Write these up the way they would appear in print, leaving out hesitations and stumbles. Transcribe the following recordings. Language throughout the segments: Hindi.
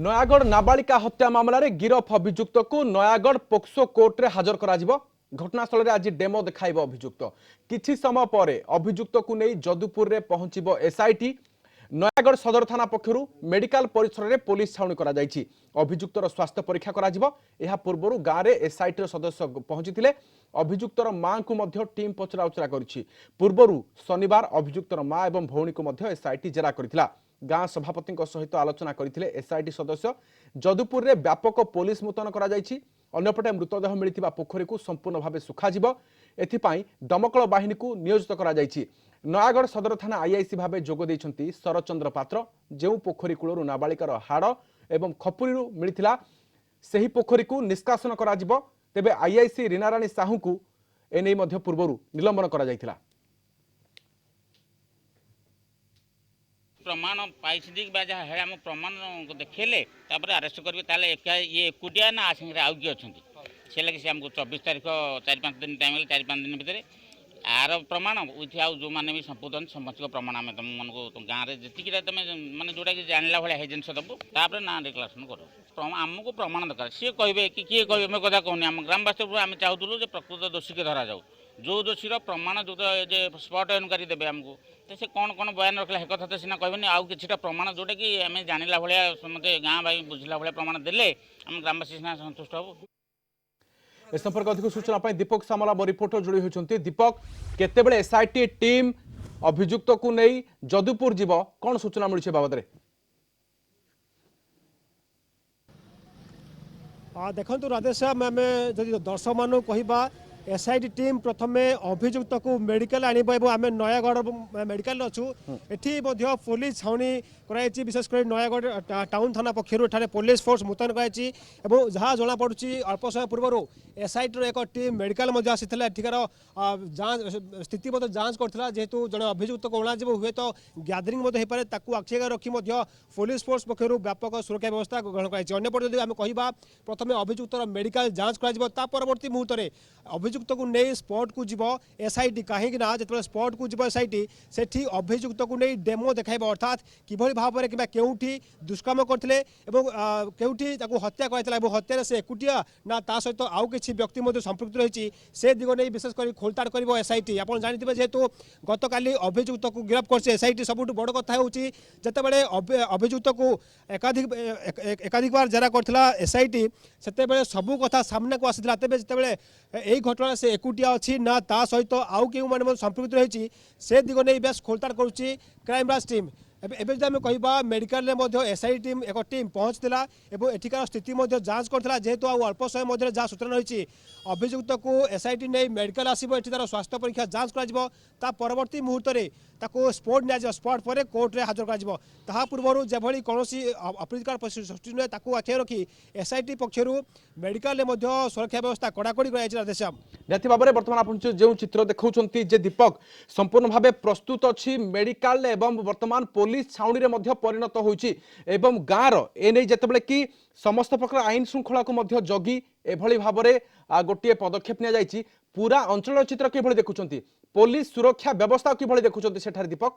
नयागढ़ नाबालिका हत्या मामला रे गिरफ अभियुक्त को नयागढ़ पोक्सो कोर्ट रे हाजर करा जिवो। घटनास्थल रे आज डेमो देखाइबो अभियुक्त। किछि समय परे अभियुक्त को नै जदुपुर रे पहुंचिबो एसआईटी। नयागढ़ सदर थाना पक्षरु मेडिकल परिसर रे पुलिस छाउनी करा जायछि। अभियुक्तर स्वास्थ्य परीक्षा करा जिवो। एहा पूर्वरु गाँ रे एसआईटी रो सदस्य पहुंचिथिले। अभियुक्तर मां को मध्य टीम पचरा उचरा करिछि। पूर्वरु शनिवार अभियुक्तर मां एवं भौणी को मध्य एसआईटी जेरा करिथिला। गाँ सभापति सहित आलोचना करते एसआईटी सदस्य। जदुपुर रे व्यापक पुलिस मुतयन करा जायछि। अन्यपटे मृतदेह मिलिथिबा पोखरी को संपूर्ण भाव सुखाजिब एथिपाई दमकल बाहिनी को नियोजित करा जायछि। नयागढ़ सदर थाना आईआईसी भाव जोग दैछन्ति शरचंद्र पात्र। जेउ पोखरी कूलरू नाबालिकार हाड़ एवं खपुरी मिलिथिला सेही पोखरी को निष्कासन करा जिवो। तेबे आईआईसी रीनाराणी साहू को एनै मध्य पूर्वरु निलंबन करा जायथिला। प्रमाण पाई बाजा है आम प्रमाण देखेले अरेस्ट करेंगे ताले ये एकुटिया ना आसांगे आउ किए अच्छा से लगे से आमको 24 तारीख 4-5 दिन टाइम 4-5 दिन भितर आर प्रमाण उठी आउ जो मैंने भी संपूर्ण समस्त प्रमाण आम तुम मन को गाँव में जी तुम मैंने जोटा कि जानला भाई जिन दबू तापर ना डिक्लारेसन कर आमको प्रमाण दरकार सी कहे कि किए कहे मैं कथा कहूनी आम ग्रामवासी आम चाहूलु प्रकृत दोषी के धरा जाऊ जो दोषीर प्रमाण जो स्पट इनक्वारी देवे आमको तो से कौन कौन बयान रखला है कथा तो सीना कहबे आउ किछटा प्रमाण जोटा कि आम जानिला भाया मत गाँ भाई बुझला भाया प्रमाण देले आम ग्रामवासी सीना संतुष्ट हबु। ए संपर्क अधिक सूचना पाई दीपक सामला रिपोर्टर जोड़ी होती। दीपक केतेबेले एसआईटी टीम अभियुक्त को नहीं जदुपुर जीव कौन सूचना मिली बाबद रे? देखो राधेश आम दर्शक मान कह एसआईटी टीम प्रथमे अभियुक्त को मेडिकल आणब आम नयागढ़ मेडिकल अच्छू एटी पुलिस छाउनी कराई विशेषकर नयागढ़ टाउन थाना पक्षर पुलिस फोर्स मुतयन कराई जहाँ जमापड़ी अल्प समय पूर्व एसआईटी एक टीम मेडिकल आसाला एठिकार जांच स्थिति जांच करता जेहेतु जड़े अभियुक्त को अणाज हुए तो ग्यादरिंग हो पाए आखि रखी पुलिस फोर्स पक्षर व्यापक सुरक्षा व्यवस्था ग्रहण कराई। जब आम कह प्रथम अभियुक्तर मेडिकल जांच कर परवर्ती मुहूर्त में अभियुक्त को नहीं स्पॉट को जीव एसआईटी कहीं जो स्पॉट को जीव एसआईटी सेठी अभियुक्त को नहीं डेमो देखाइब अर्थात किभली भाव में कि केउठी दुष्कर्म करते केउठी हत्या कराइला हत्यार से एकुटिया ना ता सहित आउ किसी व्यक्ति संपृक्त रही से दिग नहीं विशेषकर खोलताड़ कर एसआईटी आप जानते जेहेतु गतकाली अभियुक्त को गिरफ्त कर एसआईटी सबुठ बड़ कथा होची जतेबेले अभियुक्त को एकाधिक बार जेरा करथिला एसआईटी सेतेबेले सबू कथा सामने को आसीथिला तेबे जतेबेले एई घटना से एकुटिया अच्छी ना ता सहित आउ के संपृक्त रही से दिग नहीं बेस खोलताड़ करुच्ची क्राइमब्रांच टीम। एवं आम कह मेडिकल एसआईटी टीम एक टीम पहुंचला और एठिकार स्थिति जांच करता जेहेतु अल्प समय जहाँ सूचना रही अभियुक्त को एसआईटी नहीं मेडिकल आसो तार स्वास्थ्य परीक्षा जांच कर परवर्ती मुहूर्त में स्पॉट नि स्पॉट पर कोर्ट में हाजर कर पूर्व जभली कौन अप्रीतिकर सृष्टि नुहे आखि रखी एसआईटी पक्षर मेडिकल सुरक्षा व्यवस्था कड़ाकड़ी निहती भाव में बर्तमान आप जो चित्र देखते दीपक संपूर्ण भाव प्रस्तुत अच्छी मेडिकल एवं बर्तमान पुलिस छाउनी रे मध्य परिणत होइछि एवं गाँर एने जेतेबेले कि समस्त प्रकार आईन श्रृंखला को जगी एभली भाव में गोटे पदक्षेप नि जाइछि पूरा अंचल चित्र किभली देखुछंती पुलिस सुरक्षा व्यवस्था किभली देखुछंती सेठारे दीपक?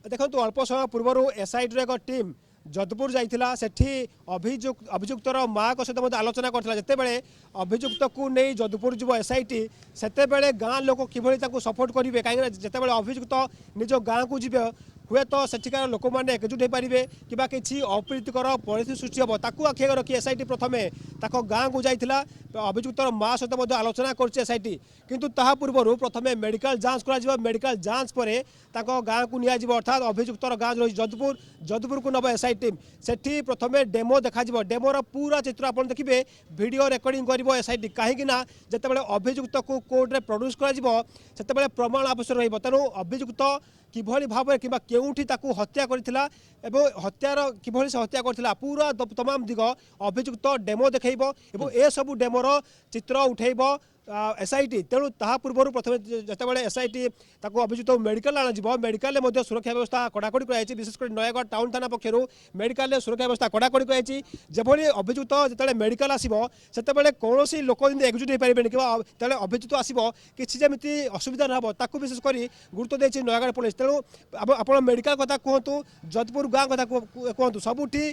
देखो अल्प समय पूर्व एसआईटी एक टीम जदपुर जाइथिला सेठी अभियुक्तर माँ को सहित आलोचना करथिला जेतेबेले अभियुक्त को नहीं जदपुर जीव एसआईटी सेतेबेले गाँ लोक किभली ताकू सपोर्ट करेंगे कहीं जेतेबेले अभियुक्त निज गाँ को जीवे हुए तो सेठिकार लोक मैंने एकजुट हो पारे कि किसी अप्रीतिकर परिस्थिति सृष्टि हम ताकू आखि रखी एसआईटी प्रथमे गाँ को जाइथिला अभियुक्तर माँ सहित आलोचना कर एसआईटी किंतु ताहा पूर्व प्रथमे मेडिकल जांच कर मेडिकल जांच पर गाँ को नियाजिब अर्थात अभियुक्तर गाँ रही जदपुर को नब एसआईटी टीम सेठी प्रथमे डेमो देखा डेमोर पूरा चित्र आप देखिए वीडियो रेकर्डिंग कर एसआईटी कहीं जितेबाला अभियुक्त को कोर्ट में प्रोड्यूस कर प्रमाण आवश्यक रही तेणु अभियुक्त किभली भाव में कि केउठी ताकू हत्या करथिला एवं हत्यार किभली से हत्या करथिला पूरा तमाम दिग अभियुक्त डेमो देखैबो एवं ए सबु डेमोर चित्र उठैबो एसआईटी तेणु ता पूर्व प्रथम जितेबाला एसआईटी अभियुक्त मेडिकल आना मेडिकल सुरक्षा व्यवस्था कड़ाकड़ी कराई विशेषकर नयगढ़ टाउन थाना पक्षर मेडिकल सुरक्षा व्यवस्था कड़ाकड़ी कराई जभली अभियुक्त जो मेडिकल आसो से कौन लोक एकजुट हो पारे कि अभियुक्त आसो कि असुविधा ना ताकू विशेषकर गुरुत्व देती नयगढ़ पुलिस तेणु आप मेडिकल कथा कहतु जजपुर गाँ कथा कहतु सबुठी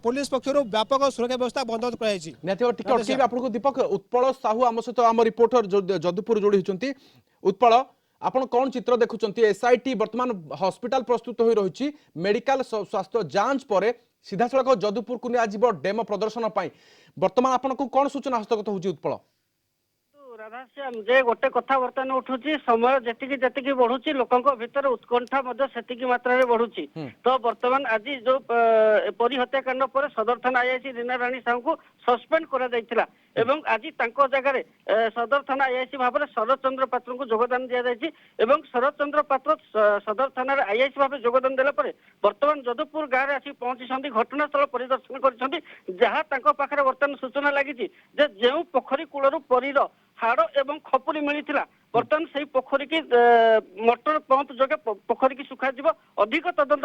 पुलिस पक्षर व्यापक सुरक्षा व्यवस्था बंदोबस्त कराई आपको दीपक उत्पल साहू आम सहित आम रिपोर्टर जदुपुर जोड़ी होती उत्पल आपण कौन चित्र देखुं एसआईटी वर्तमान हॉस्पिटल प्रस्तुत हो रही मेडिकल स्वास्थ्य जांच पर सीधा सड़क जदुपुर को नियाजिब डेमो प्रदर्शन वर्तमान आपको कौन सूचना हस्तगत होची उत्पल राधाश्याम जे गोटे कथा बर्तमान उठुची समय जेतिकी जेतिकी बढ़ुची लोकंक भितर उत्कंठा मध्य सेतिकी मात्रा रे बढ़ुची तो वर्तमान आज जो परी हत्याकांड पर सदर थाना आईआईसी रीना रानी साहू को सस्पेंड करा जायतिला एवं आज तांको जगह रे सदर थाना आईआईसी भाव में शरद चंद्र पात्र को योगदान दिया जायछि एवं शरद चंद्र पात्र सदर थाना रे आईआईसी भाव योगदान देला परे वर्तमान जदुपुर गाँव रे आसी पहुंची घटनास्थल परिदर्शन करछन्ती जहाँ तांको पाखरे वर्तमान सूचना लागिछि जे जेउ पोखरी कूलरू परीर हाड़ एवं खपुरी मिली बर्तमान से पोखरी की मोटर पंप जोगे पोखरी की सुखा जीव अधिक तदंत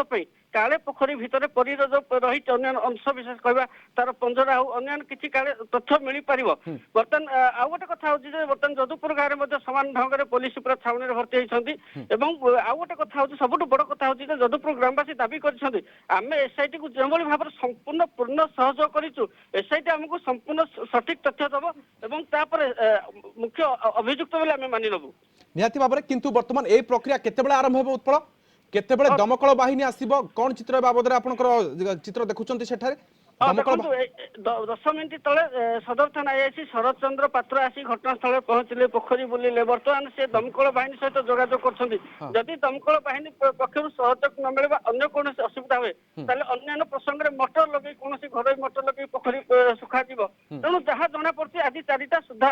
काले पोखरी भितर परीर जो रही अन्य अंश विशेष कहवा तार पंजरा हो अन्य किसी काले तथ्य मिल पार बर्तमान आउ गोटे कथा हूँ बर्तमान जदुपुर गाँव में समान ढंग से पुलिस पूरा छावनी भर्ती होती आउ गोटे कथा हूँ सब बड़ कथा हूँ जदुपुर ग्रामवासी दाबी कर आम एसआईटी को जो भाव में संपूर्ण पूर्ण सहयोग करूँ एसआईटी आमको संपूर्ण सठिक तथ्य दब और मुख्य अभियुक्त बोले आम मानि नबु निहाती भाव में किंतु वर्तमान ए प्रक्रिया केतेबेले आरंभ हो उत्पल केतेबेले दमकल बाहिनी आसीबो कोन चित्र बाबद आपनकर चित्र देखुचंती सेठारे दमकल 10 मिनिट तले सदर थाना आईआईसी शरद चंद्र पात्र आसी घटनास्थल पहुंचले पोखरी बुलिले वर्तमान से दमकल बाहिनी सहित जोगाजोग करछंती जदि दमकल बाहिनी पक्षरु सहयोग न मिलबा अन्य कोन असुविधा होय ताले अन्य प्रसंग रे मोटर लगे कोनसी घरोई मोटर लगे पोखरी सुखा जीव तेणु जहाँ जना पड़ती आज 4टा सुधा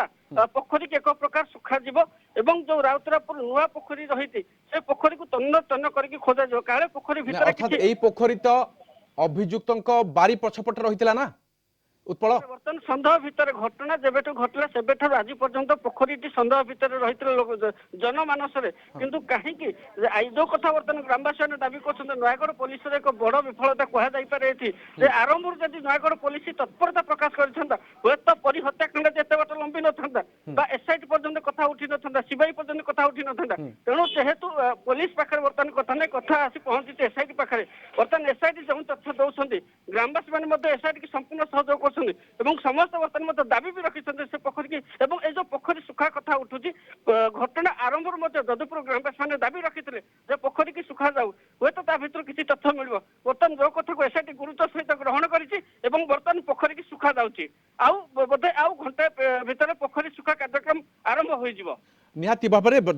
पोखरी के एक प्रकार सुखा जीव एवं जो राउतरापुर नुआ पोखरी रही से पोखरी को तन्न तन्न करके खोजा जीव काले पोखरी भीतर अर्थात एई पोखरी तो अभियुक्तंक बारी पछपट रहितला ना उत्पल बर्तमान सन्देह भितर घटना जेबेठू घटला सेबेठार आज पर्यंत पोखरीटी सन्देह भितर रही जनमानस किंतु कहीं जो कथा बर्तमान ग्रामवासी दाबी कर नयगढ़ पुलिस एक बड़ विफलता कहुपे आरंभ जदि नयगढ़ पुलिस तत्परता प्रकाश कर परी हत्याकांड जिते बाट लंबी ना एसआईटी पर्यंत कथा उठी ना सीबीआई पर्यंत कथा उठी ना तेणु जेहेतु पुलिस पाखे बर्तमान कथा नहीं कथा आसी पहुंची एसआईटी पाखे बर्तमान एसआईटी जो तथ्य दौरान ग्रामवासी मैंने एसआईटी की संपूर्ण सहयोग समस्त बर्तमान दाबी भी रखी से पोखरी की एवं जो पोखरी सुखा कथा उठुची घटना आरंभ जदुपुर ग्रामवासी मैंने दाबी रखी पोखरी की सुखा जाऊ हे तो भर किसी तथ्य मिल बर्तमान जो कथा को एसआईटी गुरुत्व सहित ग्रहण कर बर्तमान पोखरी की सुखा जाऊँगी बोधे आउ घंटे भितर पोखरी सुखा कार्यक्रम आरंभ हो निहाती भाव में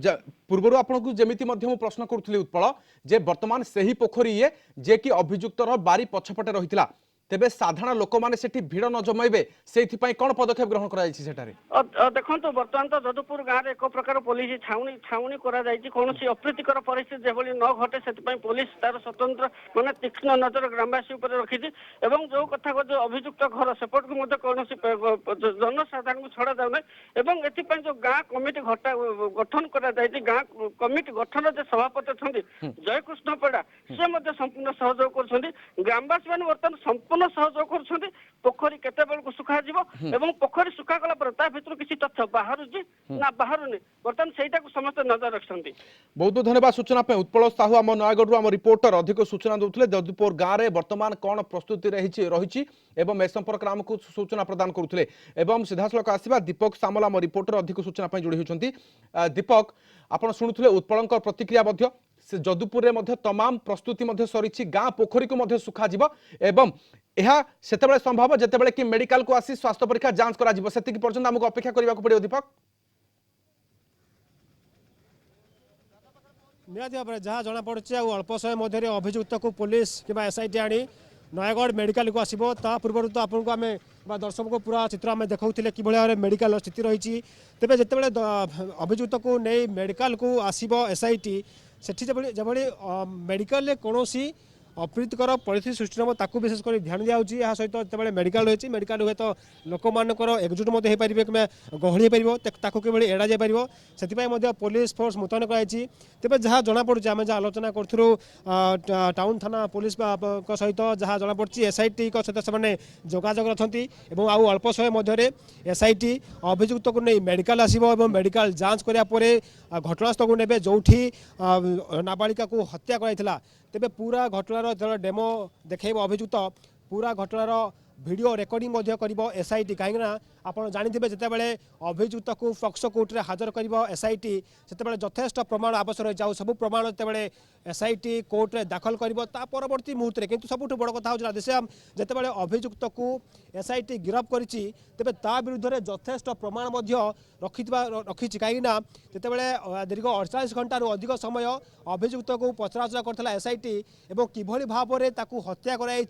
पूर्व आपको जमीती प्रश्न करुली उत्पल जे वर्तमान से ही पोखरी ये जे कि अभियुक्तर बारी पछपटे रही तेबे साधारण लोक माने सेठी भीड़ न जमाइबे सेथिपाई कोन पदक्षेप ग्रहण करा जायछि सेठारे देखंतु वर्तमान तो जदुपुर गाँव रे एक प्रकार पुलिस छाउनी करा जायछि कोनोसी अप्रीतिकर परिस्थिति जेभली न घटे सेथिपाई पुलिस तार स्वतंत्र माने तीक्ष्ण नजर ग्रामवासी ऊपर रखिछि एवं जो कथा को जो अभियुक्त घर सेपट को मध्ये कोनोसी जनसाधारण को छड़ा जाउनै एवं एथिपाई जो गाँ कमिटी गठन करा जायछि गाँ कमिटी गठन जे सभापति छथि जयकृष्ण पड़ा से मध्ये संपूर्ण सहयोग करछथि ग्रामवासी माने वर्तमान संपूर्ण सहयोग कर पोखरी केते बेल को सुखा जीव एवं पोखरी सुखा गला पर ता भितर किसी तथ्य बाहर ना बाहर नहीं बर्तमान सेटा को समस्त नजर रखछन्ती बहुत बहुत धन्यवाद सूचना पे उत्पल साहू आम नयगढ़ आम रिपोर्टर अधिक सूचना देउथले जदुपुर गाँव रे वर्तमान कोन प्रस्तुति रही एवं ए संपर्क में आमको सूचना प्रदान करुले एवं सीधासलख आसवा दीपक सामल आम रिपोर्टर अधिक सूचना पे जोड़ी होती दीपक आपण शुणुले उत्पलंक प्रतिक्रिया मध्य से जदुपुर रे तमाम प्रस्तुति सरी गाँ पोखरी को सुखा जीव एवं यह सेतेबेले संभव जेतेबेले कि मेडिकल को आसी स्वास्थ्य परीक्षा जांच करा जीव सेतिकी पर्यंत हमको अपेक्षा करबा को पड़ियो दीपक निहाती भाव में जहाँ जना पड़े अल्प समय मध्य अभियुक्त को पुलिस कि एसआईटी आनी नयगढ़ मेडिकल को आसो ता पूर्व तो आपको आम दर्शक को पूरा चित्र आम देखा कि भाव मेडिकल स्थिति रही तेज जितेबाला अभियुक्त को नहीं मेडिकल को आसो एसआईटी सेठी जब मेडिकल कौन अप्रीतिकर परिस्थिति सृष्टि हम ताकू विशेषकर ध्यान दिया यहाँ सहित जो मेडिकल रही मेडिकल हुए तो लोक मानकर एकजुट हो पारे कि गहली हो कि एड़ा जापर से पुलिस फोर्स मुतयन कराई तेज जहाँ जमापड़ी आम जहाँ आलोचना करूँ टाउन थाना पुलिस सहित जहाँ जमापड़ी एसआईटी सहित से जोगाजोग अच्छा आउ अल्प समय एसआईटी अभियुक्त को नहीं मेडिकल आसो मेडिकल जांच कराया घटनास्थल को ने जो नाबालिका को हत्या कराइला तेबे पूरा घटनार डेमो देखेब अभियुक्त पूरा घटनार वीडियो रेकर्डिंग कर एसआईटी कहीं आपड़ जानते जितेबाला अभियुक्त को पॉक्सो कोर्ट में हाजर कर एसआईटी से यथेष्ट प्रमाण आवश्यक रही सब प्रमाण जितेबाला एसआईटी कोर्ट में दाखल कर परवर्ती मुहूर्त में किंतु सबुठ बड़ कथा राधेश्याम जितेबाला अभियुक्त को एसआईटी गिरफ करें तेज ता विरुद्ध में यथेष्ट प्रमाण रखी कहीं जितेबाला दीर्घ 48 घंटा अधिक समय अभियुक्त को पचराउचरा करता एसआईटी किभली भाव में हत्या कराई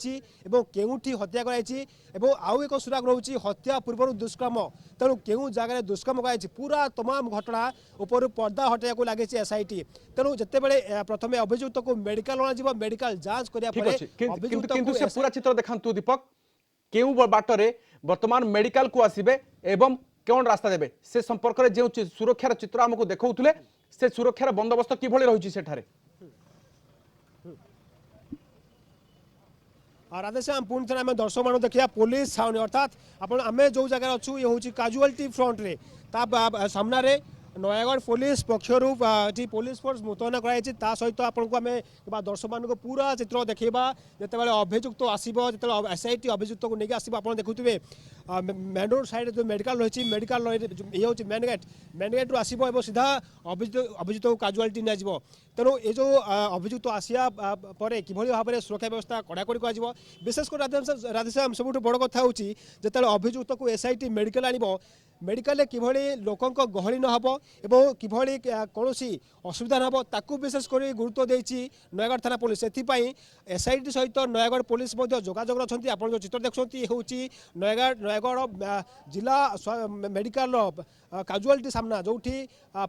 केउठी हत्या कराई आउ एक सुराग रोचे हत्या पूर्व दुष्कर्म तेणु केउ जगह दुष्कर्म कराई पूरा तमाम घटना ऊपर पर्दा हटाइक लगे एसआईटी तेणु जितेबाला प्रथम अभियुक्त को मेडिकल अणा मेडिकल जांच पूरा चित्र देखु दीपक केउ बाटरे वर्तमान मेडिकल को आसीबे एवं कौन रास्ता देबे से संपर्क में जो सुरक्षार चित्र आमको देखौतुले से सुरक्षार बंदोबस्त किभली रही सेठारे राधेश्याम पुणी थे आम दर्शक मान देखिए पुलिस छाउनी अर्थात आम जो जगह अच्छु ये हूँ काजुआलिटी फ्रंट रे सामने नयागढ़ पुलिस पक्षरु पुलिस फोर्स मुतयन कराई सहित आपको आम दर्शक मान पूरा चित्र देखा जितेबाला अभियुक्त आसो जो एसआईटी अभियुक्त को लेकिन आसो आप देखुए मेन रोड साइड जो मेडिकल रही मेडिकल ये हूँ मेन गेट रू आसो सीधा अभियुक्त को काजुआलिटी निया तेणु ये जो अभियुक्त आसिया पर किभली भाव में सुरक्षा व्यवस्था कड़ाकड़ी कर विशेषकर राधेश्याम सब बड़ कथा हूँ जो अभियुक्त को एसआईटी मेडिकल आनिब मेडिकल किभली लोकों गहली न हो एवं किभली कौन असुविधा न हो ताकू विशेषकर गुरुत्व देती नयागढ़ थाना पुलिस से एसआईटी सहित नयागढ़ पुलिस जोगाजोग अच्छा आप जो चित्र देखुं हूँ नयागढ़ जिला मेडिकल काजुआलिटी सामना जो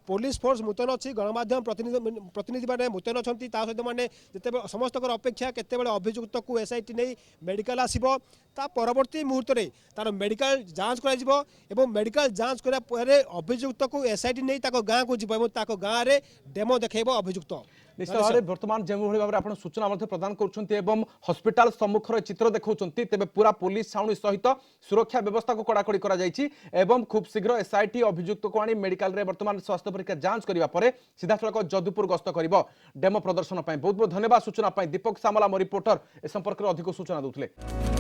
पुलिस फोर्स मुतयन अच्छी गणमाध्यम प्रतिनिधि मैंने मुतयन अच्छा सहित मैंने जिते समस्त अपेक्षा केतेबेले अभियुक्त को एसआईटी नहीं मेडिकल आसो परवर्ती मुहूर्त में तार मेडिकल जांच कर मेडिकल जांच कराया अभियुक्त को एसआईटी नहीं गाँ को जीव गाँव में डेमो देखेब अभियुक्त निश्चित भाव में बर्तमान जो भाव में सूचना प्रदान कर हस्पिटाल सम्मुखर चित्र देखा तेज पूरा पुलिस छाउनी सहित सुरक्षा व्यवस्था को कड़ाकड़ी कर खूब शीघ्र एसआईटी अभियुक्त को आनी मेडिकल रे वर्तमान स्वास्थ्य परीक्षा जांच करने सीधा सड़क जदुपुर गस्त कर डेमो प्रदर्शन बहुत बहुत धन्यवाद सूचना दीपक सामला मो रिपोर्टर ए संपर्क में अधिक सूचना दूसरे।